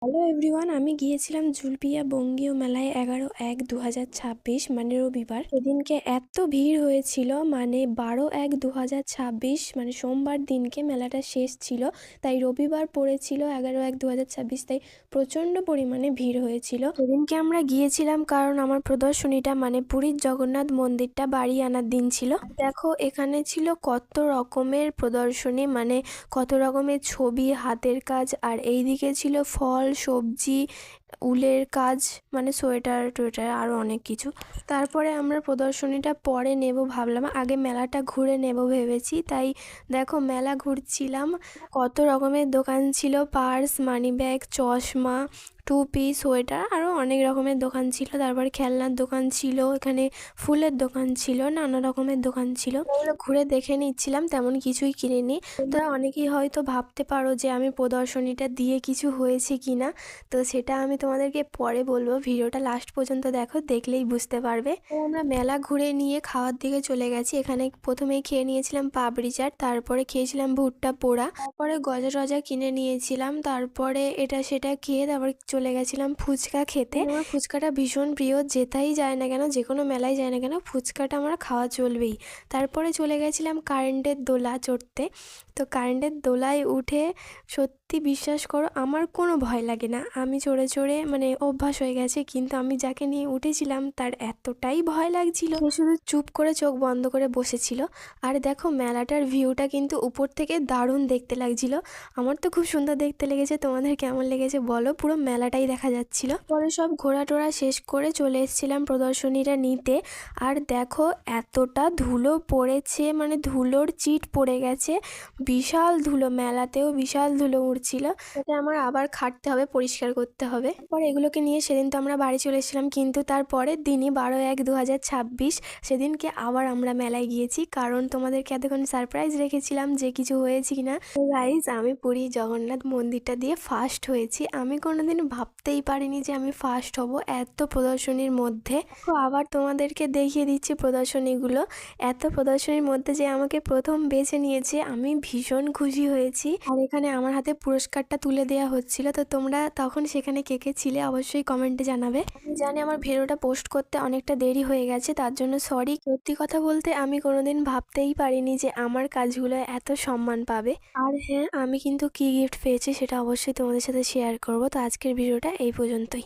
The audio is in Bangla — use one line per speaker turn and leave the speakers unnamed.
হ্যালো এভরিওয়ান, আমি গিয়েছিলাম জুলপিয়া বঙ্গীয় মেলায় 11/1/2026 মানে রবিবার। সেদিনকে এত ভিড় হয়েছিল, মানে 12/1/2026 মানে সোমবার দিনকে মেলাটা শেষ ছিল, তাই রবিবার পড়েছিল 11/1/2026, তাই প্রচণ্ড পরিমাণে ভিড় হয়েছিল। সেদিনকে আমরা গিয়েছিলাম কারণ আমার প্রদর্শনীটা মানে পুরীর জগন্নাথ মন্দিরটা বাড়ি আনার দিন ছিল। দেখো এখানে ছিল কত রকমের প্রদর্শনী, মানে কত রকমের ছবি, হাতের কাজ, আর এইদিকে ছিল ফল, সবজি, উলের কাজ, মানে সোয়েটার টোয়েটার আরও অনেক কিছু। তারপরে আমরা প্রদর্শনীটা পরে নেব ভাবলাম, আগে মেলাটা ঘুরে নেব ভেবেছি। তাই দেখো মেলা ঘুরছিলাম, কত রকমের দোকান ছিল, পার্স, মানি ব্যাগ, চশমা, টুপি, সোয়েটার, আরও অনেক রকমের দোকান ছিল। তারপর খেলনার দোকান ছিল, এখানে ফুলের দোকান ছিল, নানা রকমের দোকান ছিল। ওগুলো ঘুরে দেখে নিচ্ছিলাম, তেমন কিছুই কিনিনি। তোমরা অনেকেই হয়তো ভাবতে পারো যে আমি প্রদর্শনীটা দিয়ে কিছু হয়েছে কি না, তো সেটা আমি তোমাদেরকে পরে বলবো। ভিডিওটা লাস্ট পর্যন্ত দেখো, দেখলেই বুঝতে পারবে। তো আমরা মেলা ঘুরে নিয়ে খাওয়ার দিকে চলে গেছি। এখানে প্রথমেই খেয়ে নিয়েছিলাম পাপড়ি চাট, তারপরে খেয়েছিলাম ভুট্টা পোড়া, তারপরে গজা টজা কিনে নিয়েছিলাম, তারপরে এটা সেটা খেয়ে তারপর চলে গেছিলাম ফুচকা খেতে। আমার ফুচকাটা ভীষণ প্রিয়, যেটাই যায় না কেন, যে কোনো মেলায় যায় না কেন, ফুচকাটা আমার খাওয়া চলবেই। তারপরে চলে গেছিলাম কারেন্টের দোলা চড়তে। তো কারেন্টের দোলায় উঠে সত্যি বিশ্বাস করো আমার কোনো ভয় লাগে না, আমি চড়ে চড়ে মানে অভ্যাস হয়ে গেছে। কিন্তু আমি যাকে নিয়ে উঠেছিলাম তার এতটাই ভয় লাগছিল, সে শুধু চুপ করে চোখ বন্ধ করে বসেছিল। আর দেখো মেলাটার ভিউটা কিন্তু উপর থেকে দারুণ দেখতে লাগছিল। আমার তো খুব সুন্দর দেখতে লেগেছে, তোমাদের কেমন লেগেছে বলো। পুরো মেলাটাই দেখা যাচ্ছিল। পরে সব ঘোরা টোরা শেষ করে চলে এসেছিলাম প্রদর্শনীটা নিতে। আর দেখো এতটা ধুলো পড়েছে, মানে ধুলোর চিট পড়ে গেছে, বিশাল ধুলো, মেলাতেও বিশাল ধুলো উড়ছিল। এটা আমার আবার খাটতে হবে, পরিষ্কার করতে হবে। পরে এগুলোকে নিয়ে সেদিন তো আমরা বাড়ি চলে এসেছিলাম, কিন্তু তার পরের দিনই 12/1/2026 সেদিনকে আবার আমরা মেলায় গিয়েছি, কারণ তোমাদেরকে এতক্ষণ সারপ্রাইজ রেখেছিলাম যে কিছু হয়েছে কিনা। গাইজ, আমি পুরী জগন্নাথ মন্দিরটা দিয়ে ফার্স্ট হয়েছি। আমি কোনোদিন ভাবতেই পারিনি যে আমি ফার্স্ট হব এত প্রদর্শনীর মধ্যে। তো আবার তোমাদেরকে দেখিয়ে দিচ্ছি প্রদর্শনীগুলো। এত প্রদর্শনীর মধ্যে যে আমাকে প্রথম বেছে নিয়েছে, আমি ভীষণ খুশি হয়েছি। আর এখানে আমার হাতে পুরস্কারটা তুলে দেওয়া হচ্ছিল, তো তোমরা তখন সেখানে কে কে ছিলে অবশ্যই কমেন্টে জানাবে। আমি জানি আমার ভিডিওটা পোস্ট করতে অনেকটা দেরি হয়ে গেছে, তার জন্য সরি। সত্যি কথা বলতে আমি কোনোদিন ভাবতেই পারিনি যে আমার কাজগুলো এত সম্মান পাবে। আর হ্যাঁ, আমি কিন্তু কি গিফট পেয়েছি সেটা অবশ্যই তোমাদের সাথে শেয়ার করব। তো আজকের ভিডিওটা এই পর্যন্তই।